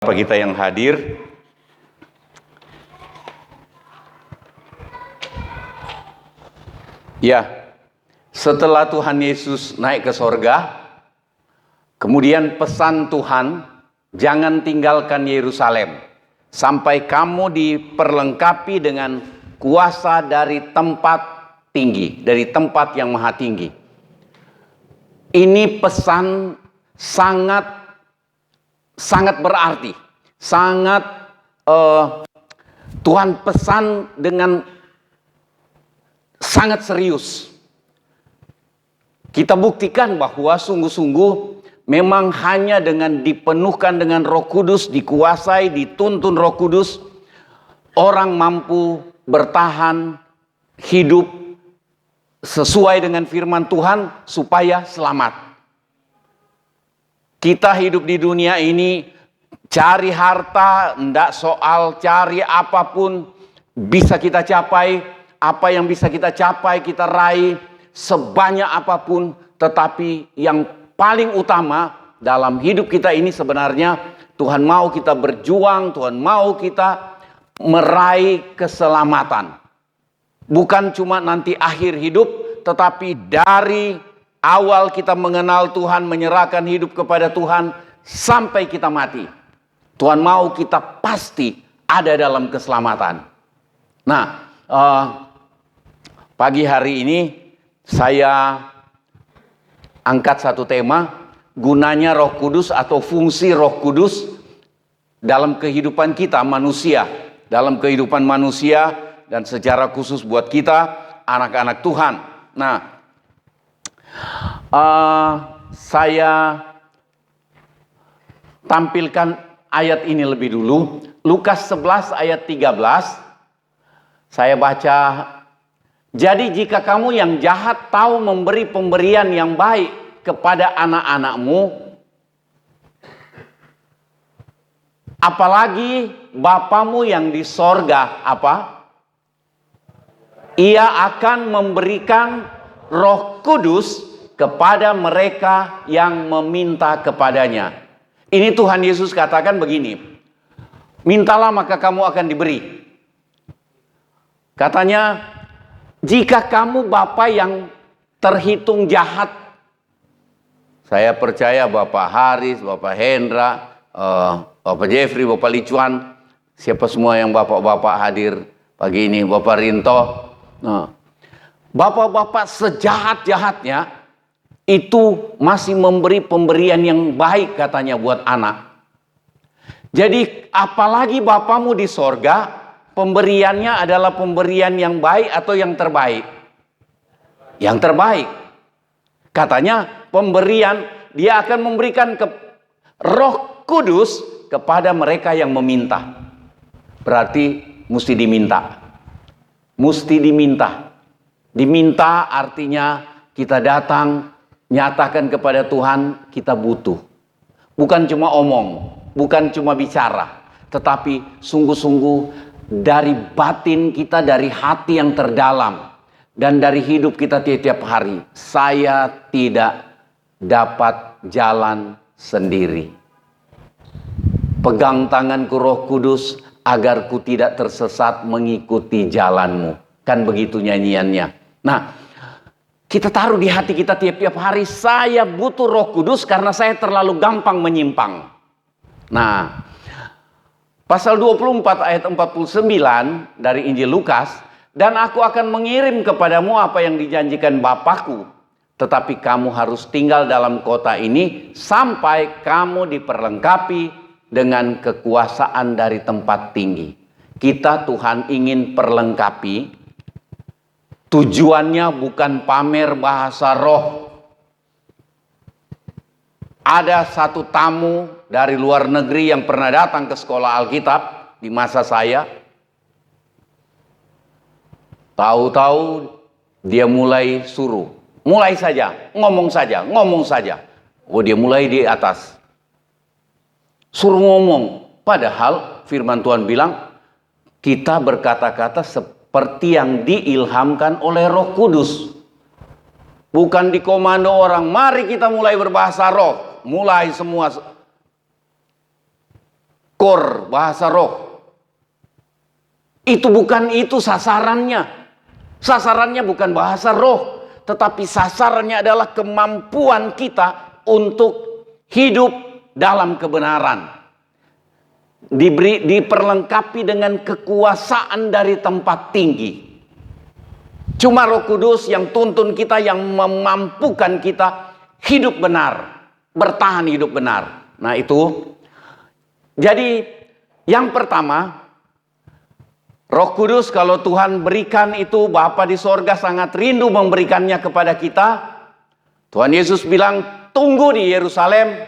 Bapak kita yang hadir, ya, setelah Tuhan Yesus naik ke sorga, kemudian pesan Tuhan, jangan tinggalkan Yerusalem sampai kamu diperlengkapi dengan kuasa dari tempat tinggi, dari tempat yang maha tinggi. Ini pesan sangat berarti, Tuhan pesan dengan sangat serius. Kita buktikan bahwa sungguh-sungguh memang hanya dengan dipenuhkan dengan Roh Kudus, dikuasai, dituntun Roh Kudus, orang mampu bertahan hidup sesuai dengan firman Tuhan supaya selamat. Kita hidup di dunia ini cari harta, enggak soal cari apapun bisa kita capai, apa yang bisa kita capai, kita raih sebanyak apapun, tetapi yang paling utama dalam hidup kita ini sebenarnya Tuhan mau kita berjuang, Tuhan mau kita meraih keselamatan. Bukan cuma nanti akhir hidup, tetapi dari awal kita mengenal Tuhan, menyerahkan hidup kepada Tuhan sampai kita mati. Tuhan mau kita pasti ada dalam keselamatan. Nah, pagi hari ini saya angkat satu tema, gunanya Roh Kudus atau fungsi Roh Kudus dalam kehidupan kita manusia, dalam kehidupan manusia dan secara khusus buat kita anak-anak Tuhan. Nah, saya tampilkan ayat ini lebih dulu. Lukas 11 ayat 13. Saya baca. Jadi jika kamu yang jahat tahu memberi pemberian yang baik kepada anak-anakmu, apalagi Bapamu yang di sorga, apa? Ia akan memberikan Roh Kudus kepada mereka yang meminta kepadanya. Ini Tuhan Yesus katakan begini, mintalah maka kamu akan diberi. Katanya, jika kamu Bapak yang terhitung jahat, saya percaya Bapak Haris, Bapak Hendra, Bapak Jeffrey, Bapak Licuan, siapa semua yang bapak-bapak hadir pagi ini, Bapak Rinto. Nah, bapak-bapak sejahat-jahatnya itu masih memberi pemberian yang baik katanya buat anak. Jadi apalagi Bapamu di sorga, pemberiannya adalah pemberian yang baik atau yang terbaik? Yang terbaik. Katanya pemberian, dia akan memberikan Roh Kudus kepada mereka yang meminta. Berarti mesti diminta. Mesti diminta. Diminta artinya kita datang, nyatakan kepada Tuhan kita butuh. Bukan cuma omong, bukan cuma bicara, tetapi sungguh-sungguh dari batin kita, dari hati yang terdalam, dan dari hidup kita tiap-tiap hari. Saya tidak dapat jalan sendiri. Pegang tanganku Roh Kudus, agar ku tidak tersesat mengikuti jalanmu. Kan begitu nyanyiannya. Nah, kita taruh di hati kita tiap-tiap hari, saya butuh Roh Kudus karena saya terlalu gampang menyimpang. Nah, pasal 24 ayat 49 dari Injil Lukas, dan aku akan mengirim kepadamu apa yang dijanjikan Bapakku, tetapi kamu harus tinggal dalam kota ini sampai kamu diperlengkapi dengan kekuasaan dari tempat tinggi. Kita Tuhan ingin perlengkapi. Tujuannya bukan pamer bahasa roh. Ada satu tamu dari luar negeri yang pernah datang ke sekolah Alkitab di masa saya. Tahu-tahu dia mulai suruh. Mulai saja, ngomong saja, ngomong saja. Oh, dia mulai di atas. Suruh ngomong. Padahal firman Tuhan bilang, kita berkata-kata seperti yang diilhamkan oleh Roh Kudus. Bukan dikomando orang, mari kita mulai berbahasa roh. Mulai semua. kor, bahasa roh. Itu sasarannya. Sasarannya bukan bahasa roh, tetapi sasarannya adalah kemampuan kita untuk hidup dalam kebenaran. Diperlengkapi dengan kekuasaan dari tempat tinggi. Cuma Roh Kudus yang tuntun kita, yang memampukan kita hidup benar, bertahan hidup benar. Nah itu. Jadi yang pertama, Roh Kudus kalau Tuhan berikan itu, Bapa di sorga sangat rindu memberikannya kepada kita. Tuhan Yesus bilang, tunggu di Yerusalem.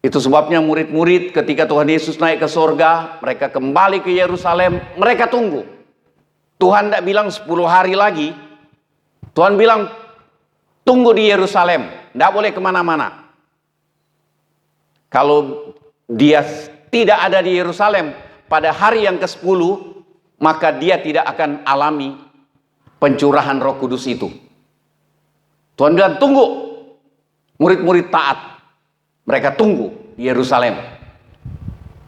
Itu sebabnya murid-murid ketika Tuhan Yesus naik ke sorga, mereka kembali ke Yerusalem, mereka tunggu. Tuhan tidak bilang 10 hari lagi. Tuhan bilang, tunggu di Yerusalem, tidak boleh kemana-mana. Kalau dia tidak ada di Yerusalem pada hari yang ke-10, maka dia tidak akan alami pencurahan Roh Kudus itu. Tuhan bilang, tunggu. Murid-murid taat. Mereka tunggu di Yerusalem.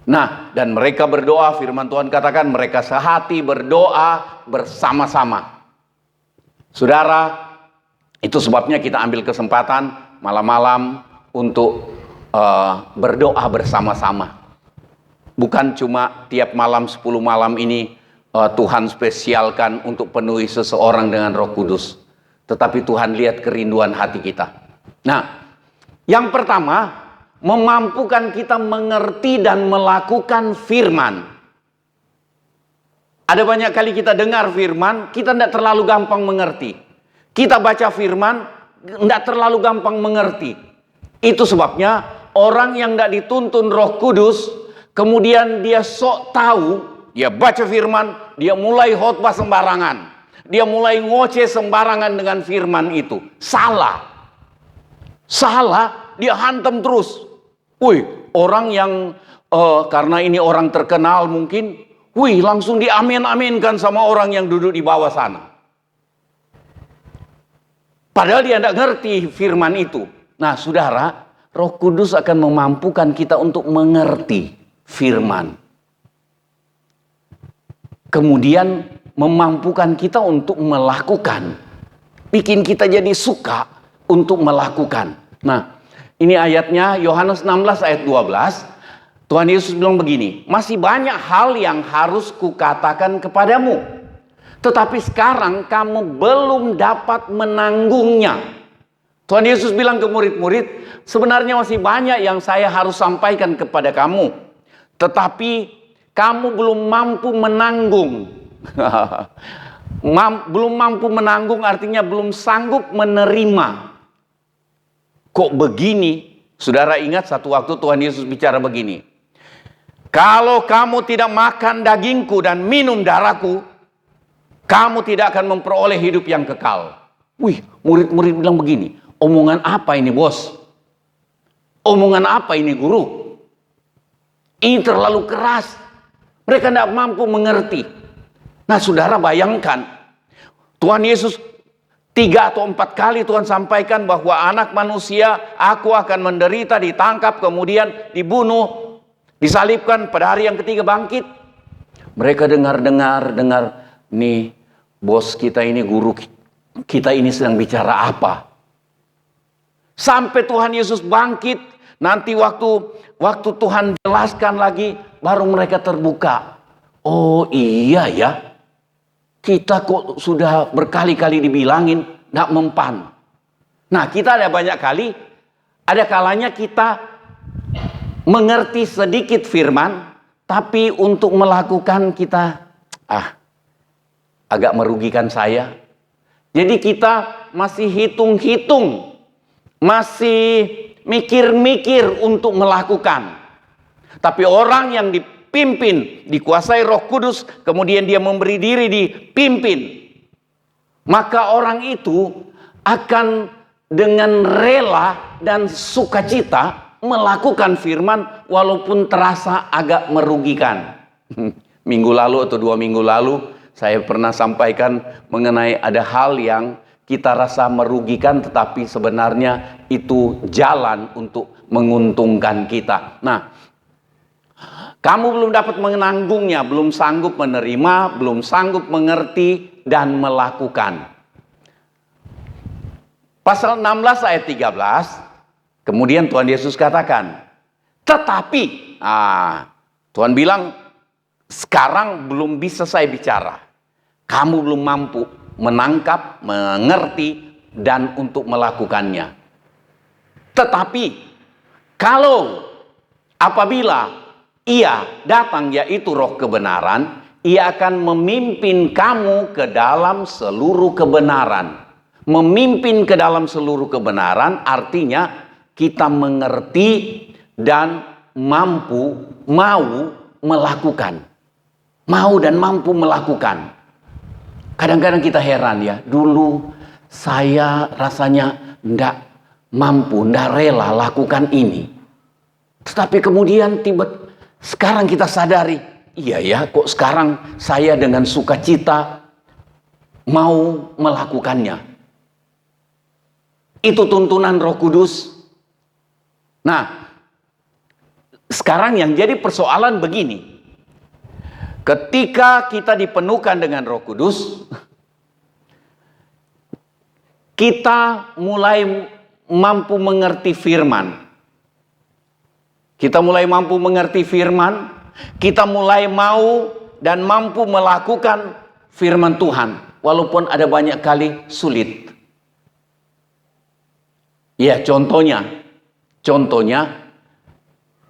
Nah, dan mereka berdoa, firman Tuhan katakan mereka sehati berdoa bersama-sama. Saudara, itu sebabnya kita ambil kesempatan malam-malam untuk berdoa bersama-sama. Bukan cuma tiap malam 10 malam ini Tuhan spesialkan untuk penuhi seseorang dengan Roh Kudus. Tetapi Tuhan lihat kerinduan hati kita. Nah, yang pertama, memampukan kita mengerti dan melakukan firman. Ada banyak kali kita dengar firman, kita tidak terlalu gampang mengerti. Kita baca firman, tidak terlalu gampang mengerti. Itu sebabnya orang yang tidak dituntun Roh Kudus, kemudian dia sok tahu, dia baca firman, dia mulai khotbah sembarangan. Dia mulai ngoceh sembarangan dengan firman itu. Salah. Salah, dia hantam terus. Wih, orang yang karena ini orang terkenal mungkin, wih langsung diamin-aminkan sama orang yang duduk di bawah sana. Padahal dia tidak ngerti firman itu. Nah saudara, Roh Kudus akan memampukan kita untuk mengerti firman. Kemudian memampukan kita untuk melakukan. Bikin kita jadi suka untuk melakukan. Nah, ini ayatnya Yohanes 16 ayat 12. Tuhan Yesus bilang begini, masih banyak hal yang harus kukatakan kepadamu, tetapi sekarang kamu belum dapat menanggungnya. Tuhan Yesus bilang ke murid-murid, sebenarnya masih banyak yang saya harus sampaikan kepada kamu, tetapi kamu belum mampu menanggung. Belum mampu menanggung artinya belum sanggup menerima. Kok begini? Saudara ingat satu waktu Tuhan Yesus bicara begini. Kalau kamu tidak makan dagingku dan minum darahku, kamu tidak akan memperoleh hidup yang kekal. Wih, murid-murid bilang begini. Omongan apa ini bos? Omongan apa ini guru? Ini terlalu keras. Mereka tidak mampu mengerti. Nah saudara bayangkan. Tuhan Yesus 3 atau 4 kali Tuhan sampaikan bahwa anak manusia, aku akan menderita, ditangkap, kemudian dibunuh, disalibkan, pada hari yang ketiga bangkit. Mereka dengar, nih bos kita ini, guru kita ini sedang bicara apa? Sampai Tuhan Yesus bangkit, nanti waktu Tuhan jelaskan lagi, baru mereka terbuka. Oh iya ya. Kita kok sudah berkali-kali dibilangin tidak mempan. Nah kita ada banyak kali, ada kalanya kita mengerti sedikit firman, tapi untuk melakukan kita agak merugikan saya. Jadi kita masih hitung-hitung, masih mikir-mikir untuk melakukan. Tapi orang yang dipimpin, dikuasai Roh Kudus, kemudian dia memberi diri dipimpin, maka orang itu akan dengan rela dan sukacita melakukan firman walaupun terasa agak merugikan. Minggu lalu atau 2 minggu lalu saya pernah sampaikan mengenai ada hal yang kita rasa merugikan tetapi sebenarnya itu jalan untuk menguntungkan kita. Nah, Kamu belum dapat menanggungnya, belum sanggup menerima, belum sanggup mengerti dan melakukan. Pasal 16 ayat 13, kemudian Tuhan Yesus katakan, tetapi, Tuhan bilang, sekarang belum bisa saya bicara. Kamu belum mampu menangkap, mengerti, dan untuk melakukannya. Tetapi, kalau apabila Ia datang, yaitu Roh kebenaran, Ia akan memimpin kamu ke dalam seluruh kebenaran. Memimpin ke dalam seluruh kebenaran artinya kita mengerti dan mampu, mau melakukan. Mau dan mampu melakukan. Kadang-kadang kita heran ya, dulu saya rasanya tidak mampu, tidak rela lakukan ini. Tetapi kemudian sekarang kita sadari, iya ya, kok sekarang saya dengan sukacita mau melakukannya. Itu tuntunan Roh Kudus. Nah, sekarang yang jadi persoalan begini. Ketika kita dipenuhkan dengan Roh Kudus, kita mulai mampu mengerti firman. Kita mulai mampu mengerti firman, kita mulai mau dan mampu melakukan firman Tuhan, walaupun ada banyak kali sulit. Ya, contohnya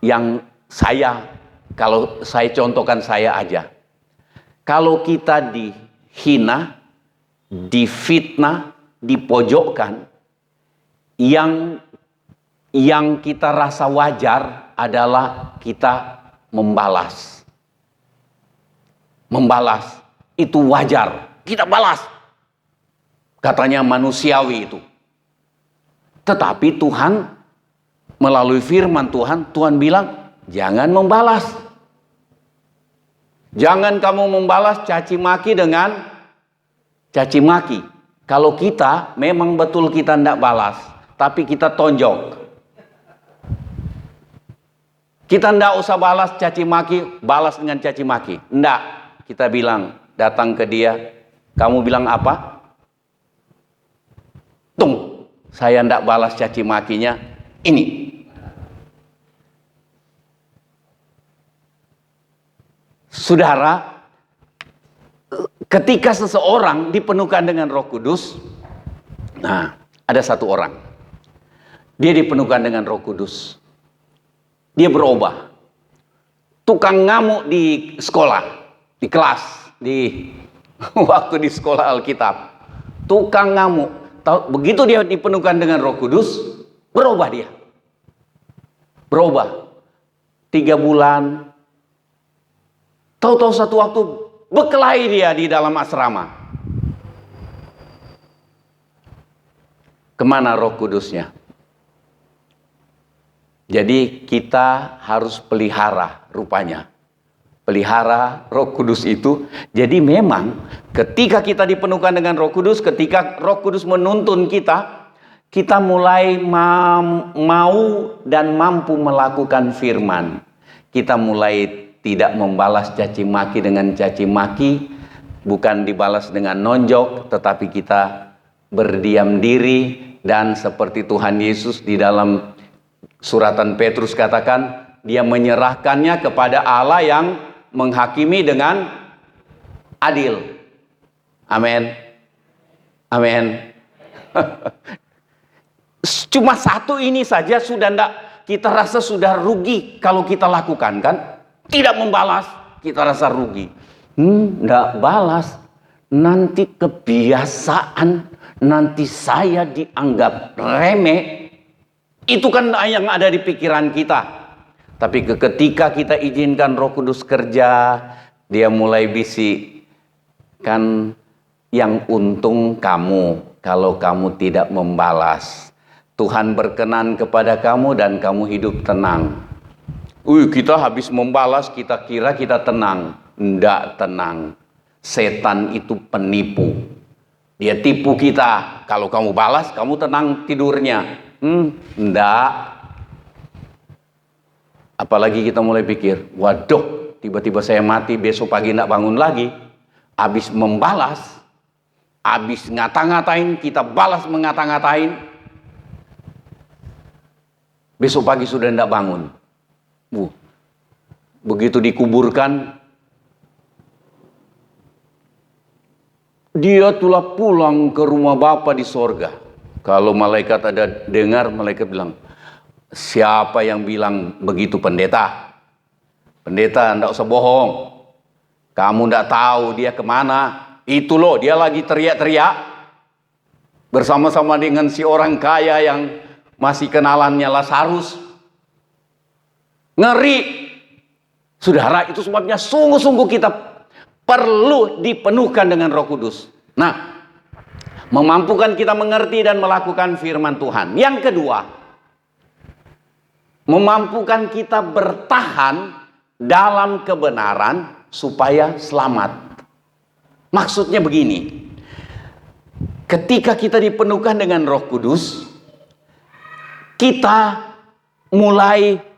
yang kalau saya contohkan saya aja. Kalau kita dihina, difitnah, dipojokkan, yang kita rasa wajar adalah kita membalas. Membalas itu wajar, kita balas. Katanya manusiawi itu. Tetapi Tuhan melalui firman Tuhan bilang, jangan membalas. Jangan kamu membalas caci maki dengan caci maki. Kalau kita memang betul kita tidak balas, tapi kita tonjok. Kita tidak usah balas caci maki, balas dengan caci maki. Tidak. Kita bilang, datang ke dia, kamu bilang apa? Tung, saya tidak balas caci makinya, ini. Saudara, ketika seseorang dipenuhkan dengan Roh Kudus, nah, ada satu orang. Dia dipenuhkan dengan Roh Kudus. Dia berubah. Tukang ngamuk di sekolah, di kelas, waktu di sekolah Alkitab. Tukang ngamuk. Begitu dia dipenuhkan dengan Roh Kudus, berubah dia. Berubah. 3 bulan. Tahu-tahu satu waktu berkelahi dia di dalam asrama. Kemana Roh Kudusnya? Jadi kita harus pelihara rupanya. Pelihara Roh Kudus itu. Jadi memang ketika kita dipenuhkan dengan Roh Kudus, ketika Roh Kudus menuntun kita, kita mulai mau dan mampu melakukan firman. Kita mulai tidak membalas caci maki dengan caci maki, bukan dibalas dengan nonjok, tetapi kita berdiam diri dan seperti Tuhan Yesus di dalam suratan Petrus katakan, dia menyerahkannya kepada Allah yang menghakimi dengan adil. Amin. Amin. Cuma satu ini saja sudah kita rasa sudah rugi kalau kita lakukan, kan? Tidak membalas, kita rasa rugi. Tidak balas, nanti kebiasaan, nanti saya dianggap remeh. Itu kan yang ada di pikiran kita. Tapi ketika kita izinkan Roh Kudus kerja, dia mulai bisik. Kan yang untung kamu kalau kamu tidak membalas. Tuhan berkenan kepada kamu dan kamu hidup tenang. Kita habis membalas, kita kira kita tenang. Tidak tenang. Setan itu penipu. Dia tipu kita. Kalau kamu balas, kamu tenang tidurnya. Enggak. Apalagi kita mulai pikir, waduh, tiba-tiba saya mati, besok pagi tidak bangun lagi. Habis membalas, habis ngata-ngatain, kita balas mengata-ngatain. Besok pagi sudah tidak bangun. Begitu dikuburkan, dia telah pulang ke rumah Bapa di sorga. Kalau malaikat ada dengar, malaikat bilang, siapa yang bilang begitu pendeta? Pendeta, tidak usah bohong. Kamu tidak tahu dia kemana. Itu loh, dia lagi teriak-teriak bersama-sama dengan si orang kaya yang masih kenalannya Lazarus. Ngeri. Saudara, itu sebabnya sungguh-sungguh kita perlu dipenuhkan dengan Roh Kudus. Nah, memampukan kita mengerti dan melakukan firman Tuhan. Yang kedua, memampukan kita bertahan dalam kebenaran supaya selamat. Maksudnya begini, ketika kita dipenuhkan dengan Roh Kudus, kita mulai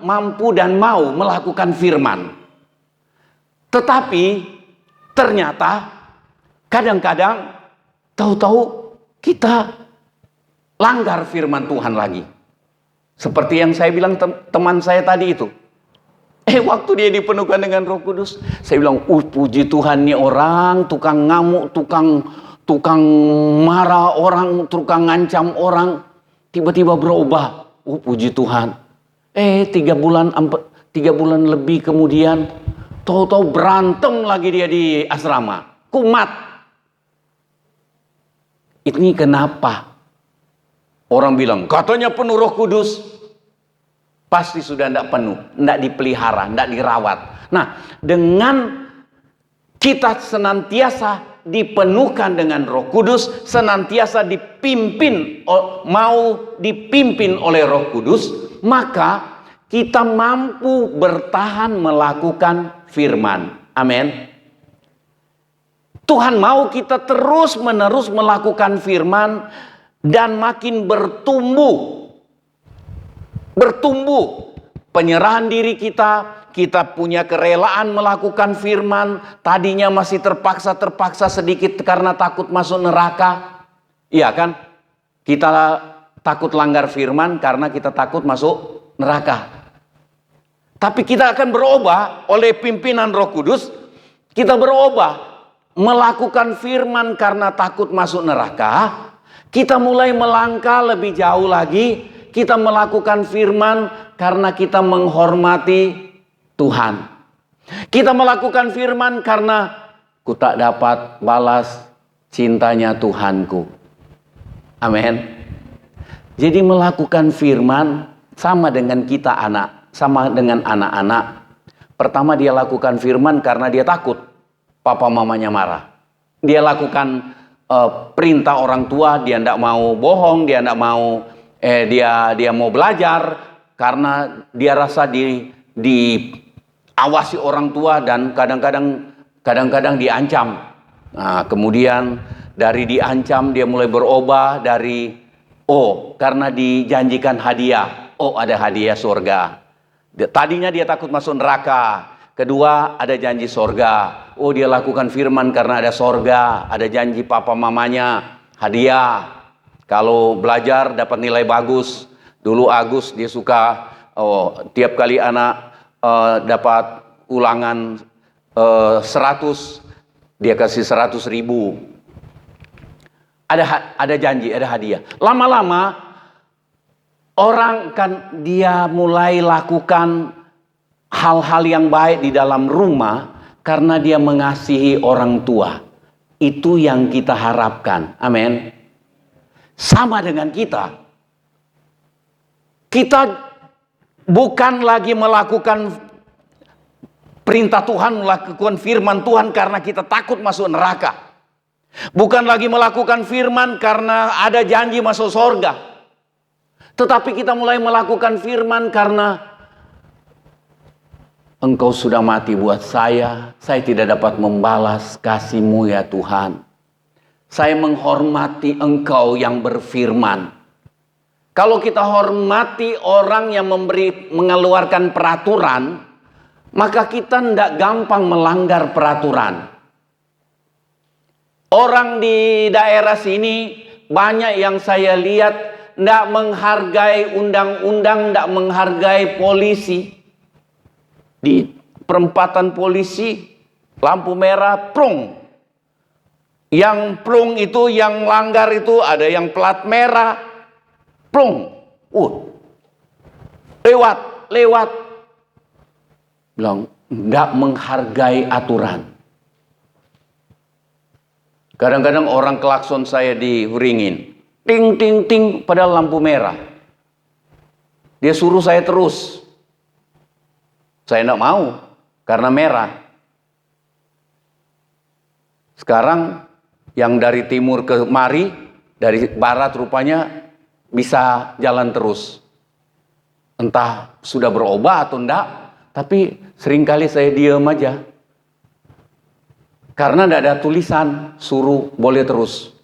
mampu dan mau melakukan firman. Tetapi ternyata kadang-kadang tahu-tahu kita langgar firman Tuhan lagi. Seperti yang saya bilang teman saya tadi itu. Waktu dia dipenuhkan dengan Roh Kudus, saya bilang, puji Tuhan, nih orang tukang ngamuk, tukang marah orang, tukang ngancam orang, tiba-tiba berubah. Puji Tuhan. 3 bulan lebih kemudian, tahu-tahu berantem lagi dia di asrama, kumat. Ini kenapa? Orang bilang, katanya penuh Roh Kudus. Pasti sudah tidak penuh, tidak dipelihara, tidak dirawat. Nah, dengan kita senantiasa dipenuhkan dengan Roh Kudus, senantiasa mau dipimpin oleh Roh Kudus, maka kita mampu bertahan melakukan firman. Amin. Tuhan mau kita terus-menerus melakukan firman dan makin bertumbuh penyerahan diri kita punya kerelaan melakukan firman. Tadinya masih terpaksa sedikit karena takut masuk neraka. Iya kan? Kita takut langgar firman karena kita takut masuk neraka. Tapi kita akan berubah oleh pimpinan Roh Kudus. Kita berubah melakukan firman karena takut masuk neraka. Kita mulai melangkah lebih jauh lagi. Kita melakukan firman karena kita menghormati Tuhan. Kita melakukan firman karena ku tak dapat balas cintanya Tuhanku. Amin. Jadi melakukan firman sama dengan sama dengan anak-anak. Pertama dia lakukan firman karena dia takut papa mamanya marah. Dia lakukan perintah orang tua, dia tidak mau bohong, dia tidak mau dia mau belajar karena dia rasa diawasi orang tua dan kadang-kadang diancam. Nah, kemudian dari diancam dia mulai berubah dari karena dijanjikan hadiah. Ada hadiah surga. Tadinya dia takut masuk neraka. Kedua, ada janji surga. Dia lakukan firman karena ada surga. Ada janji papa mamanya, hadiah. Kalau belajar dapat nilai bagus. Dulu Agus dia suka, tiap kali anak dapat ulangan 100, dia kasih 100.000. Ada janji, ada hadiah. Lama-lama orang kan dia mulai lakukan hal-hal yang baik di dalam rumah karena dia mengasihi orang tua. Itu yang kita harapkan. Amin. Sama dengan kita. Kita bukan lagi melakukan perintah Tuhan, melakukan firman Tuhan karena kita takut masuk neraka. Bukan lagi melakukan firman karena ada janji masuk surga. Tetapi kita mulai melakukan firman karena Engkau sudah mati buat saya tidak dapat membalas kasih-Mu ya Tuhan. Saya menghormati Engkau yang berfirman. Kalau kita hormati orang yang mengeluarkan peraturan, maka kita tidak gampang melanggar peraturan. Orang di daerah sini banyak yang saya lihat tidak menghargai undang-undang, tidak menghargai polisi. Di perempatan polisi, lampu merah, plung. Yang plung itu, yang langgar itu, ada yang plat merah, plung. Lewat. Bilang, tidak menghargai aturan. Kadang-kadang orang klakson saya diringin. Ting, ting, ting, padahal lampu merah. Dia suruh saya terus. Saya tidak mau, karena merah. Sekarang, yang dari timur ke mari, dari barat rupanya bisa jalan terus. Entah sudah berubah atau enggak, tapi seringkali saya diam aja. Karena tidak ada tulisan, suruh boleh terus.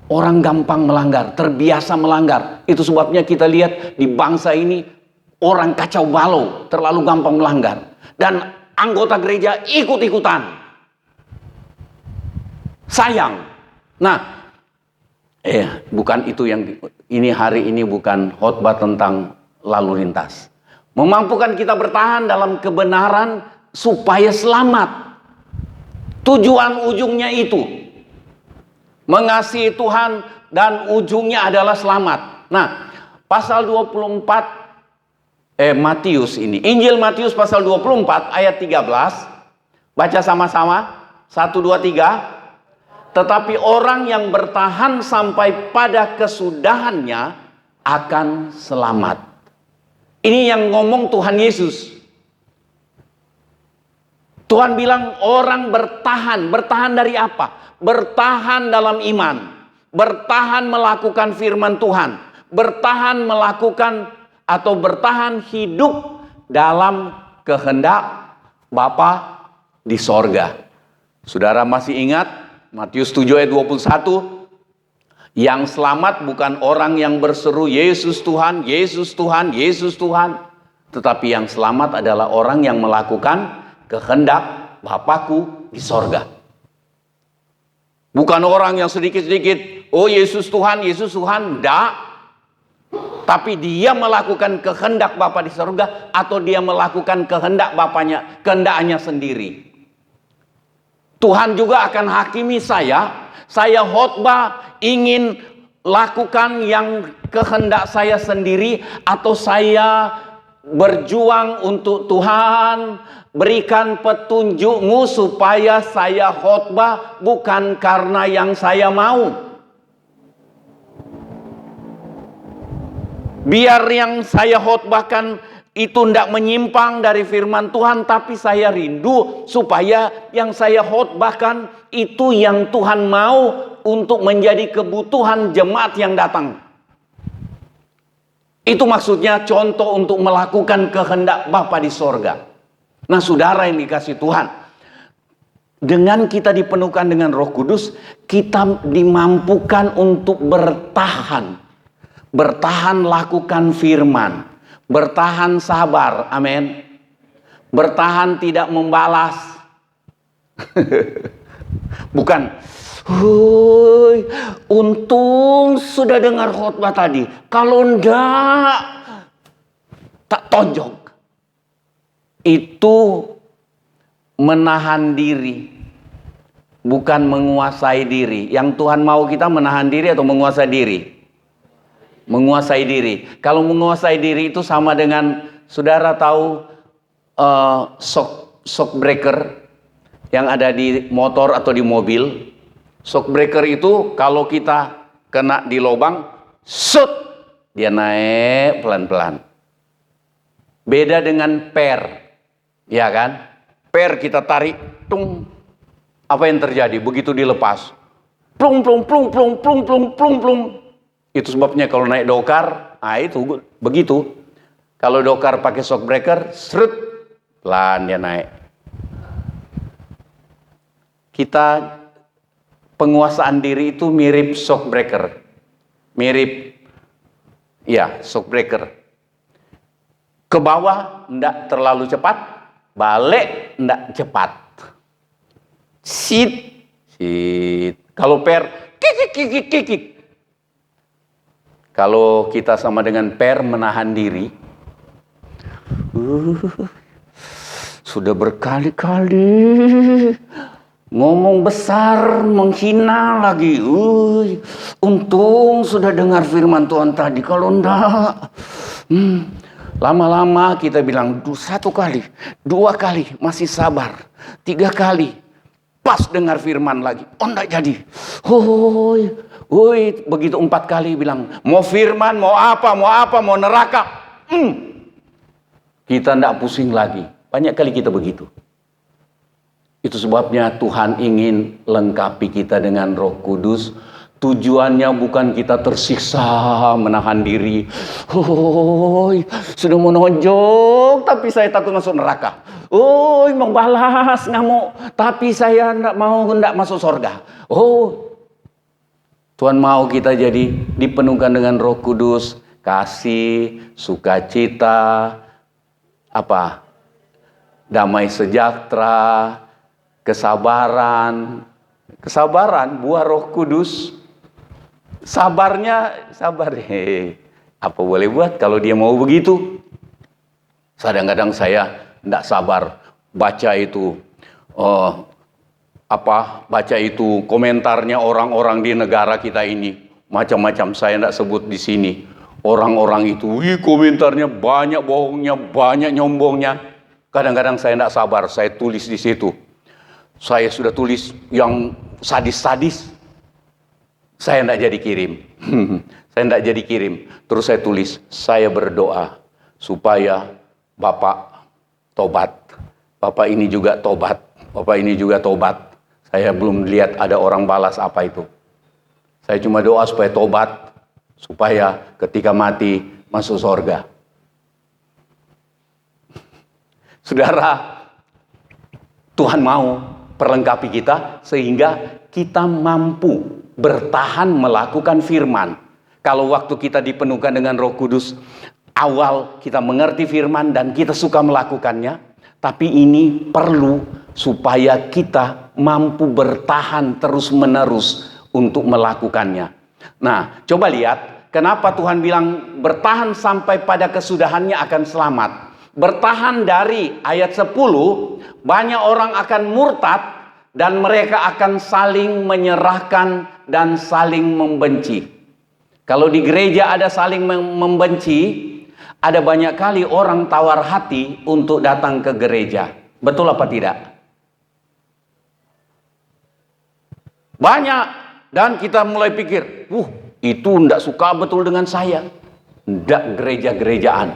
Orang gampang melanggar, terbiasa melanggar. Itu sebabnya kita lihat di bangsa ini, orang kacau balau, terlalu gampang melanggar. Dan anggota gereja ikut-ikutan. Sayang. Nah, bukan itu yang ini hari ini bukan khotbah tentang lalu lintas. Memampukan kita bertahan dalam kebenaran supaya selamat. Tujuan ujungnya itu mengasihi Tuhan dan ujungnya adalah selamat. Nah, pasal 24 Matius ini. Injil Matius pasal 24 ayat 13. Baca sama-sama. 1 2 3. Tetapi orang yang bertahan sampai pada kesudahannya akan selamat. Ini yang ngomong Tuhan Yesus. Tuhan bilang orang bertahan. Bertahan dari apa? Bertahan dalam iman. Bertahan melakukan firman Tuhan. Bertahan melakukan atau bertahan hidup dalam kehendak Bapa di sorga. Saudara masih ingat Matius 7 ayat 21? Yang selamat bukan orang yang berseru Yesus Tuhan, Yesus Tuhan, Yesus Tuhan. Tetapi yang selamat adalah orang yang melakukan kehendak Bapakku di sorga. Bukan orang yang sedikit-sedikit, oh Yesus Tuhan, Yesus Tuhan. Tidak. Tapi dia melakukan kehendak Bapa di sorga, atau dia melakukan kehendak Bapaknya, kehendaknya sendiri. Tuhan juga akan hakimi saya. Saya khotbah ingin lakukan yang kehendak saya sendiri, atau saya berjuang untuk Tuhan, berikan petunjukmu supaya saya khotbah bukan karena yang saya mau. Biar yang saya khotbahkan itu tidak menyimpang dari firman Tuhan, tapi saya rindu supaya yang saya khotbahkan itu yang Tuhan mau untuk menjadi kebutuhan jemaat yang datang. Itu maksudnya contoh untuk melakukan kehendak Bapa di sorga. Nah saudara yang dikasih Tuhan, dengan kita dipenuhkan dengan Roh Kudus, kita dimampukan untuk bertahan. Bertahan lakukan firman. Bertahan sabar, amin. Bertahan tidak membalas. Bukan, untung sudah dengar khotbah tadi. Kalau enggak, tak tonjok. Itu menahan diri, bukan menguasai diri. Yang Tuhan mau kita menahan diri atau menguasai diri? Menguasai diri. Kalau menguasai diri itu sama dengan, saudara tahu shock breaker yang ada di motor atau di mobil. Shock breaker itu kalau kita kena di lubang, shoot, dia naik pelan-pelan. Beda dengan per, ya kan? Per kita tarik, tung. Apa yang terjadi? Begitu dilepas, plung plung plung plung plung plung plung plung. Itu sebabnya kalau naik dokar, itu begitu. Kalau dokar pakai shock breaker, seret, pelan dia naik. Kita penguasaan diri itu mirip shock breaker, mirip Ya, shock breaker. Ke bawah enggak terlalu cepat, balik enggak cepat. Sit. Kalau per, kikik. Kalau kita sama dengan per menahan diri, sudah berkali-kali ngomong besar, menghina lagi. Untung sudah dengar firman Tuhan tadi. Kalau enggak, lama-lama kita bilang 1 kali, 2 kali, masih sabar. 3 kali, pas dengar firman lagi, enggak jadi. Begitu 4 kali bilang, mau firman, mau apa, mau neraka. Kita enggak pusing lagi. Banyak kali kita begitu. Itu sebabnya Tuhan ingin lengkapi kita dengan Roh Kudus. Tujuannya bukan kita tersiksa menahan diri. Sudah mau nonjok tapi saya takut masuk neraka. Membalas ngamuk tapi saya enggak masuk surga. Tuhan mau kita jadi dipenuhkan dengan Roh Kudus, kasih, sukacita, damai sejahtera, kesabaran, buah Roh Kudus. Sabar. Apa boleh buat kalau dia mau begitu? Kadang-kadang saya tidak sabar baca itu komentarnya orang-orang di negara kita ini. Macam-macam, saya tidak sebut di sini. Orang-orang itu, komentarnya banyak bohongnya, banyak nyombongnya. Kadang-kadang saya tidak sabar, saya tulis di situ. Saya sudah tulis yang sadis-sadis. Saya tidak jadi kirim. Terus saya tulis, saya berdoa supaya Bapak tobat. Bapak ini juga tobat. Saya belum lihat ada orang balas apa itu. Saya cuma doa supaya tobat, supaya ketika mati masuk surga. Saudara, Tuhan mau perlengkapi kita sehingga kita mampu bertahan melakukan firman. Kalau waktu kita dipenuhkan dengan Roh Kudus, awal kita mengerti firman dan kita suka melakukannya, tapi ini perlu supaya kita mampu bertahan terus-menerus untuk melakukannya. Nah, coba lihat kenapa Tuhan bilang bertahan sampai pada kesudahannya akan selamat. Bertahan dari ayat 10, banyak orang akan murtad dan mereka akan saling menyerahkan dan saling membenci. Kalau di gereja ada saling membenci, ada banyak kali orang tawar hati untuk datang ke gereja. Betul apa tidak? Banyak. Dan kita mulai pikir, itu tidak suka betul dengan saya. Tidak gereja-gerejaan.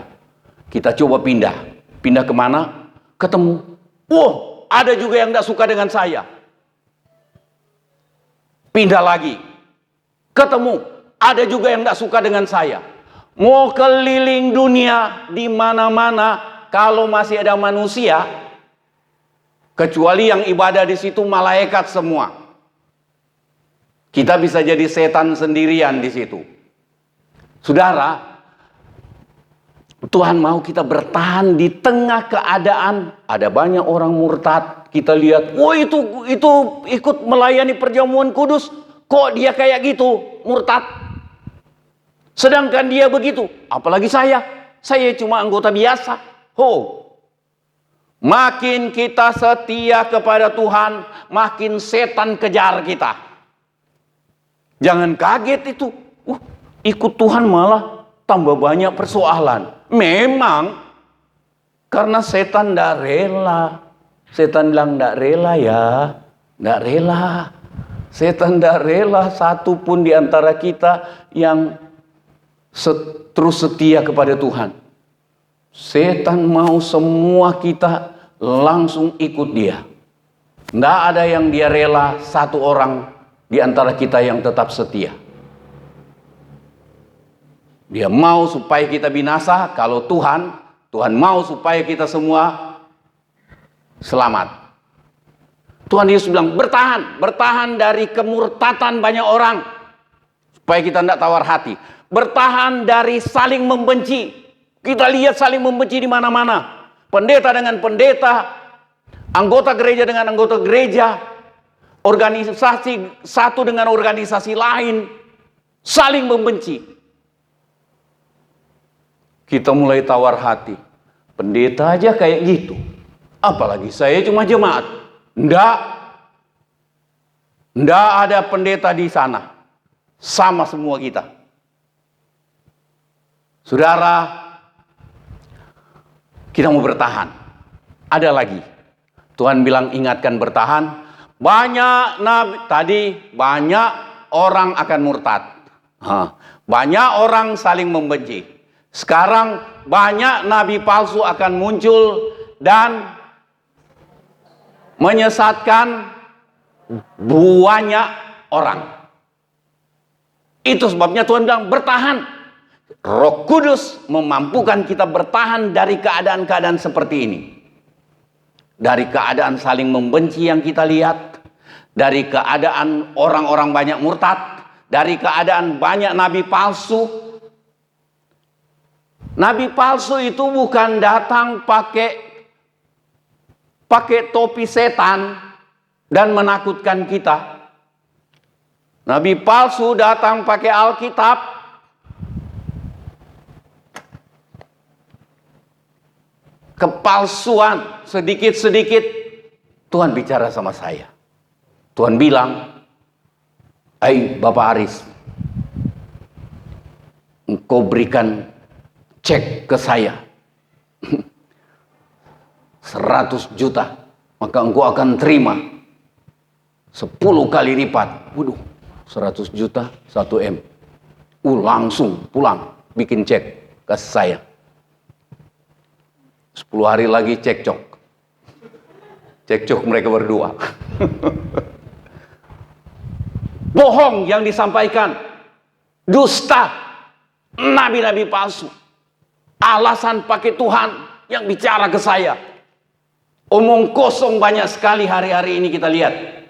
Kita coba pindah. Pindah kemana? Ketemu. Ada juga yang tidak suka dengan saya. Pindah lagi. Ketemu. Ada juga yang tidak suka dengan saya. Mau keliling dunia di mana-mana, kalau masih ada manusia, kecuali yang ibadah di situ malaikat semua. Kita bisa jadi setan sendirian di situ. Saudara, Tuhan mau kita bertahan di tengah keadaan ada banyak orang murtad. Kita lihat, itu ikut melayani perjamuan kudus, kok dia kayak gitu, murtad. Sedangkan dia begitu, apalagi saya cuma anggota biasa. Makin kita setia kepada Tuhan, makin setan kejar kita. Jangan kaget itu, ikut Tuhan malah tambah banyak persoalan. Memang karena setan tidak rela. Setan bilang tidak rela ya, tidak rela. Setan tidak rela satu pun di antara kita yang terus setia kepada Tuhan. Setan mau semua kita langsung ikut dia. Tidak ada yang dia rela satu orang di antara kita yang tetap setia. Dia mau supaya kita binasa. Kalau Tuhan mau supaya kita semua selamat. Tuhan Yesus bilang bertahan dari kemurtatan banyak orang. supaya kita tidak tawar hati. Bertahan dari saling membenci. Kita lihat saling membenci di mana-mana. Pendeta dengan pendeta, anggota gereja dengan anggota gereja, organisasi satu dengan organisasi lain, saling membenci. Kita mulai tawar hati. Pendeta aja kayak gitu, apalagi saya cuma jemaat. Nggak ada pendeta di sana. Sama semua kita. Saudara, kita mau bertahan. Ada lagi. Tuhan bilang ingatkan bertahan. Banyak nabi tadi, banyak orang akan murtad. Banyak orang saling membenci. Sekarang banyak nabi palsu akan muncul dan menyesatkan banyak orang. Itu sebabnya Tuhan bilang bertahan. Roh Kudus memampukan kita bertahan dari keadaan-keadaan seperti ini. Dari keadaan saling membenci yang kita lihat, dari keadaan orang-orang banyak murtad, dari keadaan banyak nabi palsu. Nabi palsu itu bukan datang pakai topi setan dan menakutkan kita. Nabi palsu datang pakai Alkitab. Kepalsuan sedikit-sedikit Tuhan bicara sama saya. Tuhan bilang, "Hai Bapak Aris, engkau berikan cek ke saya 100 juta, maka engkau akan terima 10 kali lipat." Waduh, 100 juta 1 M. Langsung pulang bikin cek ke saya. 10 hari lagi cekcok. Cekcok mereka berdua. Bohong yang disampaikan. Dusta. Nabi-nabi palsu. Alasan pakai Tuhan yang bicara ke saya. Omong kosong banyak sekali hari-hari ini kita lihat.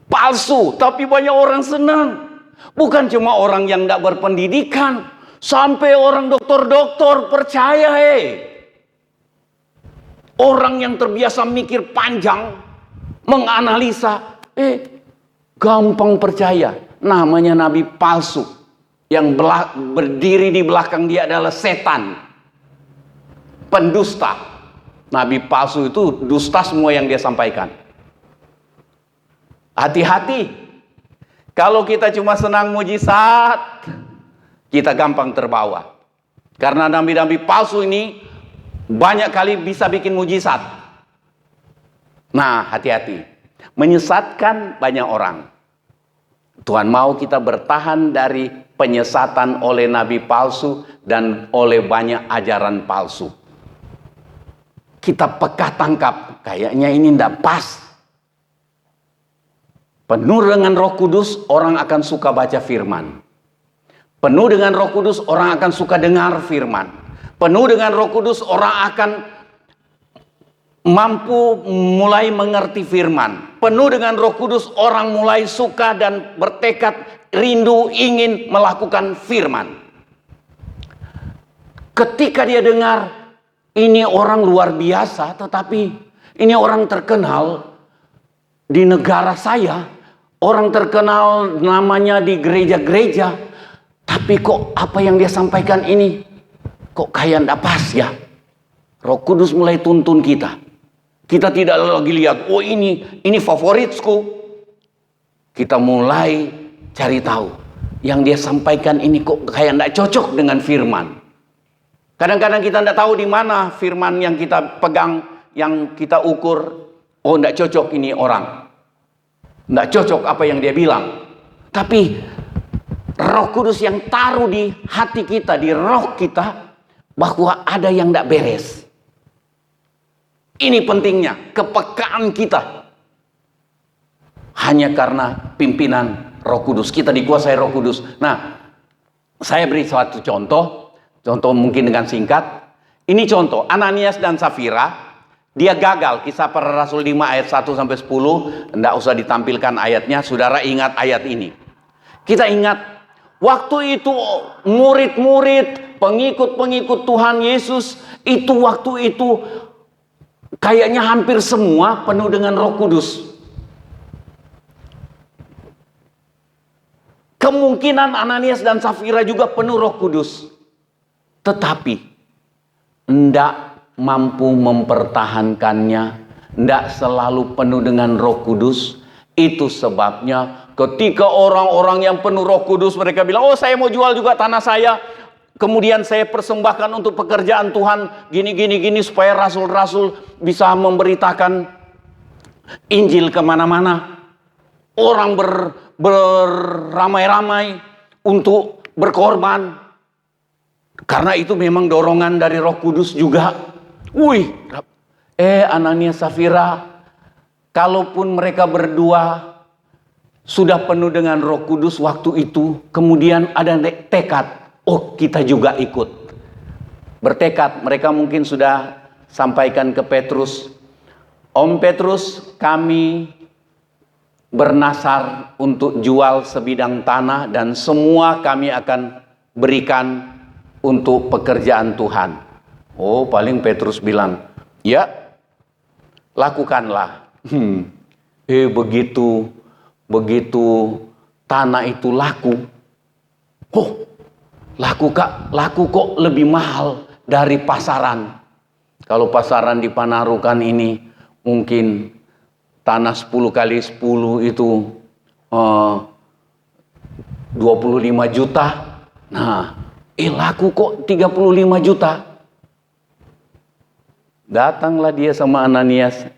Palsu, tapi banyak orang senang. Bukan cuma orang yang tidak berpendidikan. Sampai orang dokter-dokter percaya. Orang yang terbiasa mikir panjang, menganalisa, gampang percaya. Namanya nabi palsu. Yang berdiri di belakang dia adalah setan. Pendusta. Nabi palsu itu dusta semua yang dia sampaikan. Hati-hati. Kalau kita cuma senang mujizat, kita gampang terbawa. Karena nabi-nabi palsu ini banyak kali bisa bikin mujizat. Nah, hati-hati. Menyesatkan banyak orang. Tuhan mau kita bertahan dari penyesatan oleh nabi palsu dan oleh banyak ajaran palsu. Kita peka tangkap, kayaknya ini tidak pas. Penuh dengan Roh Kudus, orang akan suka baca firman. Penuh dengan Roh Kudus, orang akan suka dengar firman. Penuh dengan Roh Kudus, orang akan mampu mulai mengerti firman. Penuh dengan Roh Kudus, orang mulai suka dan bertekad rindu ingin melakukan firman. Ketika dia dengar, ini orang luar biasa, tetapi ini orang terkenal di negara saya, orang terkenal namanya di gereja-gereja, tapi kok apa yang dia sampaikan ini kok kayak tidak pas ya. Roh Kudus mulai tuntun kita. Kita tidak lagi lihat, oh ini favoritku. Kita mulai cari tahu. Yang dia sampaikan ini kok kayak tidak cocok dengan firman. Kadang-kadang kita tidak tahu di mana firman yang kita pegang, yang kita ukur. Oh, tidak cocok ini orang. Tidak cocok apa yang dia bilang. Tapi Roh Kudus yang taruh di hati kita, di roh kita, bahwa ada yang tidak beres. Ini pentingnya, kepekaan kita. Hanya karena pimpinan Roh Kudus. Kita dikuasai Roh Kudus. Nah, saya beri suatu contoh mungkin dengan singkat. Ini contoh, Ananias dan Safira, dia gagal. Kisah Para Rasul 5 ayat 1-10, tidak usah ditampilkan ayatnya, saudara ingat ayat ini. Kita ingat, waktu itu murid-murid, pengikut-pengikut Tuhan Yesus, waktu itu kayaknya hampir semua penuh dengan Roh Kudus. Kemungkinan Ananias dan Safira juga penuh Roh Kudus. Tetapi tidak mampu mempertahankannya, tidak selalu penuh dengan Roh Kudus. Itu sebabnya ketika orang-orang yang penuh Roh Kudus, mereka bilang, oh saya mau jual juga tanah saya, kemudian saya persembahkan untuk pekerjaan Tuhan, gini supaya rasul-rasul bisa memberitakan Injil kemana-mana. Orang beramai-ramai untuk berkorban. Karena itu memang dorongan dari Roh Kudus juga. Ananias Safira, kalaupun mereka berdua sudah penuh dengan Roh Kudus waktu itu, kemudian ada tekad, kita juga ikut. Bertekad, mereka mungkin sudah sampaikan ke Petrus, Om Petrus, kami bernasar untuk jual sebidang tanah dan semua kami akan berikan untuk pekerjaan Tuhan. Paling Petrus bilang, ya, lakukanlah. Begitu tanah itu laku. Laku kok lebih mahal dari pasaran. Kalau pasaran di Panarukan ini mungkin tanah 10 kali 10 itu 25 juta. Nah, laku kok 35 juta. Datanglah dia sama Ananias.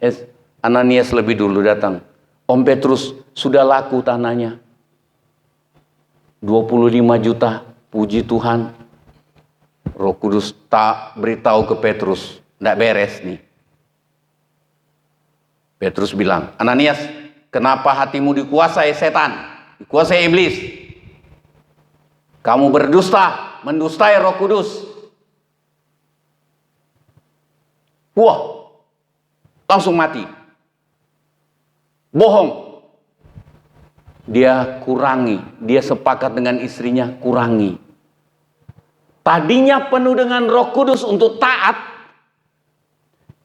Ananias lebih dulu datang. Om Petrus, sudah laku tanahnya. 25 juta. Puji Tuhan. Roh Kudus tak beritahu ke Petrus. Tidak beres nih. Petrus bilang, Ananias, kenapa hatimu dikuasai setan? Dikuasai iblis? Kamu berdusta, mendustai Roh Kudus. Langsung mati. Bohong. Dia kurangi, dia sepakat dengan istrinya, kurangi. Tadinya penuh dengan Roh Kudus untuk taat.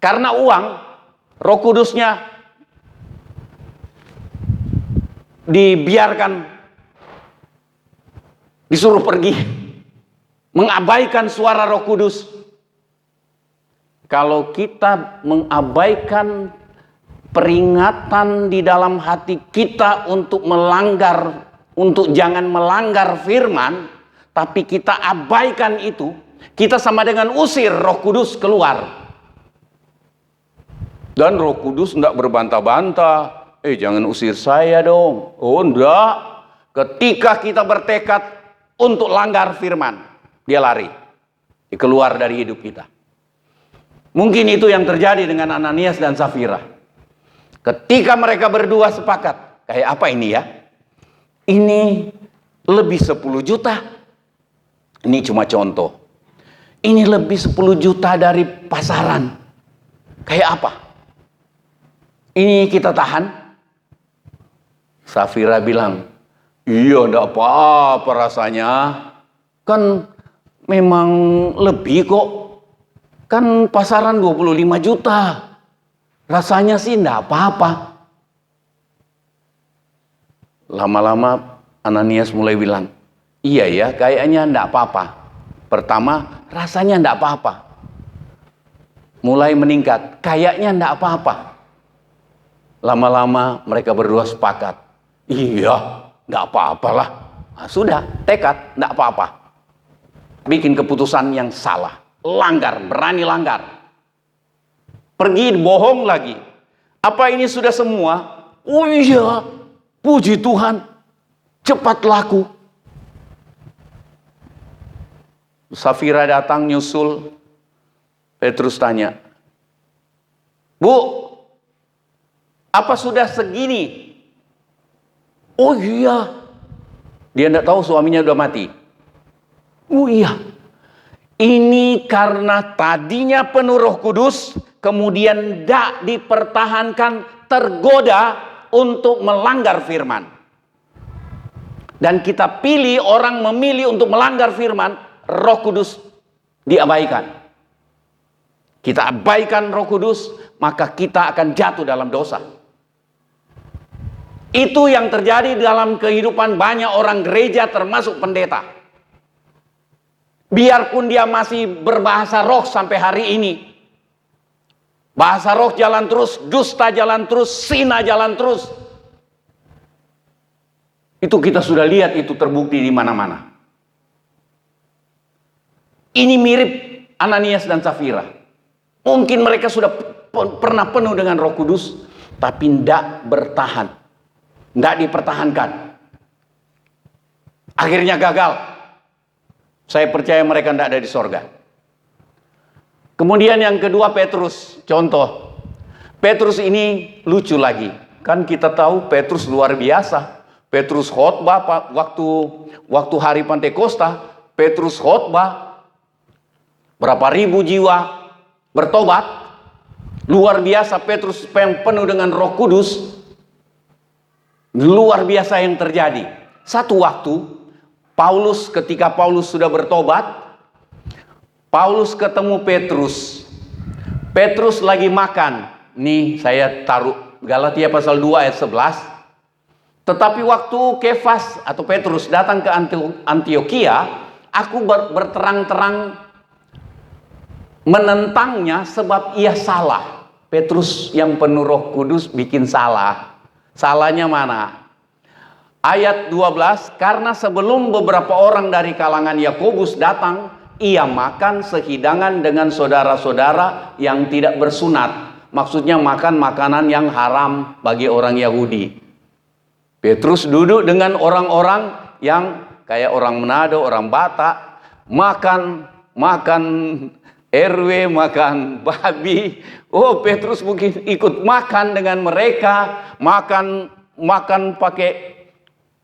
Karena uang, Roh Kudusnya dibiarkan, disuruh pergi, mengabaikan suara Roh Kudus. Kalau kita mengabaikan peringatan di dalam hati kita untuk melanggar, untuk jangan melanggar firman, tapi kita abaikan itu, kita sama dengan usir Roh Kudus keluar. Dan Roh Kudus tidak berbantah-bantah. Jangan usir saya dong. Enggak. Ketika kita bertekad untuk langgar firman, dia lari. Dia keluar dari hidup kita. Mungkin itu yang terjadi dengan Ananias dan Safira. Ketika mereka berdua sepakat. Kayak apa ini ya? Ini lebih 10 juta. Ini cuma contoh. Ini lebih 10 juta dari pasaran. Kayak apa? Ini kita tahan. Safira bilang, iya enggak apa-apa rasanya. Kan memang lebih kok. Kan pasaran 25 juta. Rasanya sih enggak apa-apa. Lama-lama Ananias mulai bilang, iya ya kayaknya enggak apa-apa. Pertama rasanya enggak apa-apa. Mulai meningkat, kayaknya enggak apa-apa. Lama-lama mereka berdua sepakat. Iya, enggak apa-apalah. Nah, sudah, tekad, enggak apa-apa. Bikin keputusan yang salah. Langgar, berani langgar. Pergi bohong lagi. Apa ini sudah semua? Oh iya, puji Tuhan. Cepat laku. Safira datang nyusul. Petrus tanya, Bu, apa sudah segini? Oh iya. Dia tidak tahu suaminya sudah mati. Oh iya. Ini karena tadinya penuh Roh Kudus, kemudian tidak dipertahankan, tergoda untuk melanggar firman. dan kita pilih orang memilih untuk melanggar firman, Roh Kudus diabaikan. Kita abaikan Roh Kudus, maka kita akan jatuh dalam dosa. Itu yang terjadi dalam kehidupan banyak orang gereja termasuk pendeta. Biarpun dia masih berbahasa roh sampai hari ini. Bahasa roh jalan terus, dusta jalan terus, zina jalan terus. Itu kita sudah lihat, itu terbukti di mana-mana. Ini mirip Ananias dan Safira. Mungkin mereka sudah pernah penuh dengan Roh Kudus, tapi tidak bertahan, tidak dipertahankan. Akhirnya gagal. Saya percaya mereka tidak ada di sorga. Kemudian yang kedua Petrus, contoh. Petrus ini lucu lagi. Kan kita tahu Petrus luar biasa. Petrus khotbah waktu hari Pantekosta. Petrus khotbah, berapa ribu jiwa bertobat. Luar biasa, Petrus penuh dengan Roh Kudus. Luar biasa yang terjadi. Satu waktu ketika Paulus sudah bertobat, Paulus ketemu Petrus. Petrus lagi makan. Nih saya taruh Galatia pasal 2 ayat 11. Tetapi waktu Kefas atau Petrus datang ke Antioquia, aku berterang-terang menentangnya sebab ia salah. Petrus yang penuh Roh Kudus bikin salah. Salahnya mana? Ayat 12, karena sebelum beberapa orang dari kalangan Yakobus datang, ia makan sehidangan dengan saudara-saudara yang tidak bersunat. Maksudnya makan makanan yang haram bagi orang Yahudi. Petrus duduk dengan orang-orang yang kayak orang Manado, orang Batak, makan RW, makan babi. Oh, Petrus mungkin ikut makan dengan mereka, makan pakai,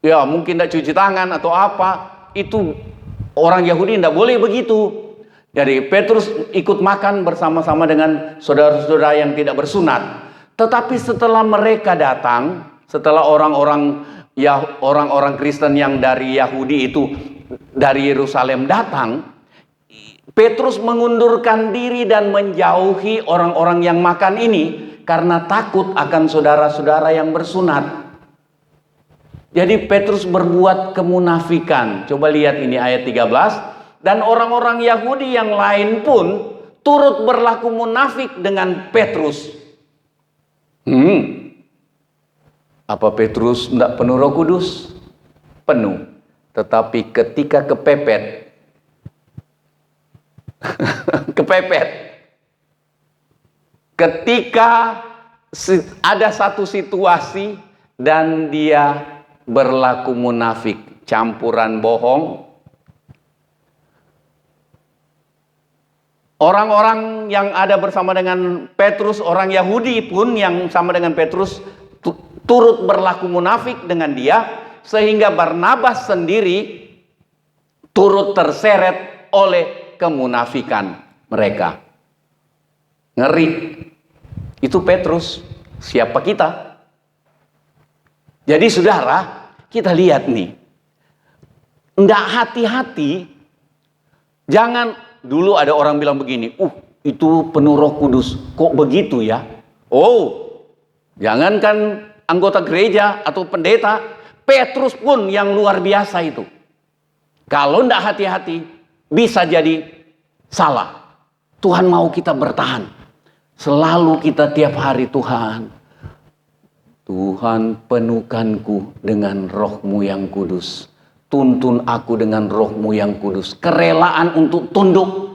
ya mungkin tidak cuci tangan atau apa. Itu orang Yahudi tidak boleh begitu. Jadi Petrus ikut makan bersama-sama dengan saudara-saudara yang tidak bersunat. Tetapi setelah mereka datang, setelah orang-orang Kristen yang dari Yahudi itu dari Yerusalem datang, Petrus mengundurkan diri dan menjauhi orang-orang yang makan ini karena takut akan saudara-saudara yang bersunat. Jadi Petrus berbuat kemunafikan. Coba lihat ini ayat 13. Dan orang-orang Yahudi yang lain pun turut berlaku munafik dengan Petrus. Apa Petrus tidak penuh Roh Kudus? Penuh. Tetapi ketika kepepet, ketika ada satu situasi dan dia berlaku munafik, campuran bohong. Orang-orang yang ada bersama dengan Petrus, orang Yahudi pun yang sama dengan Petrus turut berlaku munafik dengan dia, sehingga Barnabas sendiri turut terseret oleh kemunafikan mereka. Ngeri. Itu Petrus. Siapa kita? Jadi saudara, kita lihat nih. Nggak hati-hati. Jangan. Dulu ada orang bilang begini, itu penuh Roh Kudus. Kok begitu ya? Oh, jangankan anggota gereja atau pendeta, Petrus pun yang luar biasa itu. Kalau tidak hati-hati, bisa jadi salah. Tuhan mau kita bertahan. Selalu kita tiap hari, Tuhan penuhkanku dengan Roh-Mu yang kudus. Tuntun aku dengan Roh-Mu yang kudus. Kerelaan untuk tunduk.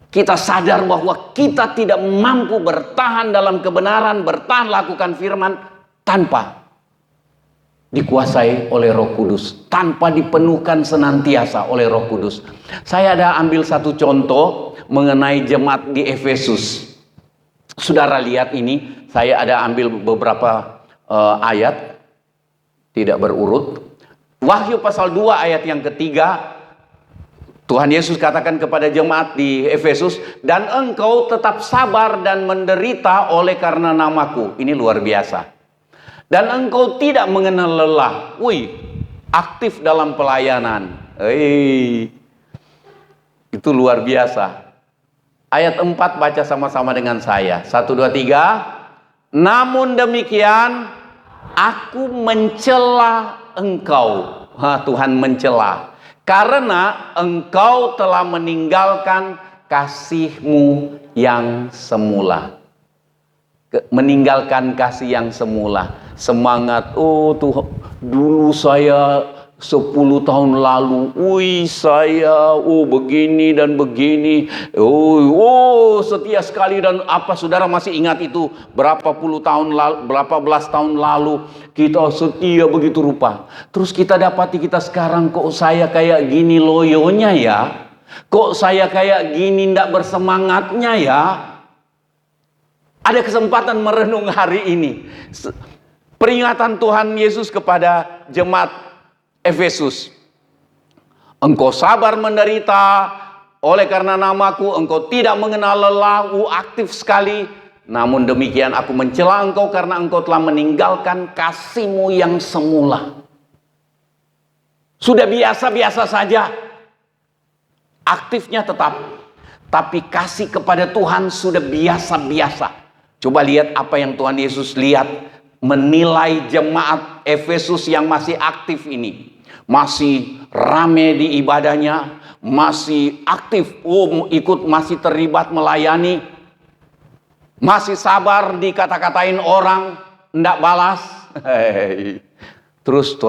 Kita sadar bahwa kita tidak mampu bertahan dalam kebenaran, bertahan lakukan firman tanpa dikuasai oleh Roh Kudus, tanpa dipenuhkan senantiasa oleh Roh Kudus. Saya ada ambil satu contoh mengenai jemaat di Efesus. Saudara lihat ini, saya ada ambil beberapa ayat. Tidak berurut. Wahyu pasal 2 ayat yang ketiga, Tuhan Yesus katakan kepada jemaat di Efesus, dan engkau tetap sabar dan menderita oleh karena namaku. Ini luar biasa. Dan engkau tidak mengenal lelah. Wih, aktif dalam pelayanan. Itu luar biasa. Ayat 4 baca sama-sama dengan saya. 1, 2, 3. Namun demikian, aku mencela engkau. Tuhan mencela. Karena engkau telah meninggalkan kasihmu yang semula. Meninggalkan kasih yang semula. Semangat, Tuhan, dulu saya 10 tahun lalu, saya begini dan begini, setia sekali. Dan apa saudara masih ingat itu berapa belas tahun lalu kita setia begitu rupa. Terus kita dapati kita sekarang, kok saya kayak gini loyonya ya, kok saya kayak gini ndak bersemangatnya ya. Ada kesempatan merenung hari ini. Peringatan Tuhan Yesus kepada jemaat Efesus. Engkau sabar menderita oleh karena namaku, engkau tidak mengenal lelah, aktif sekali. Namun demikian aku mencela engkau karena engkau telah meninggalkan kasihmu yang semula. Sudah biasa-biasa saja. Aktifnya tetap. Tapi kasih kepada Tuhan sudah biasa-biasa. Coba lihat apa yang Tuhan Yesus lihat, menilai jemaat Efesus yang masih aktif ini. Masih rame di ibadahnya, masih aktif, masih terlibat melayani, masih sabar dikata-katain orang, ndak balas. Terus Tuhan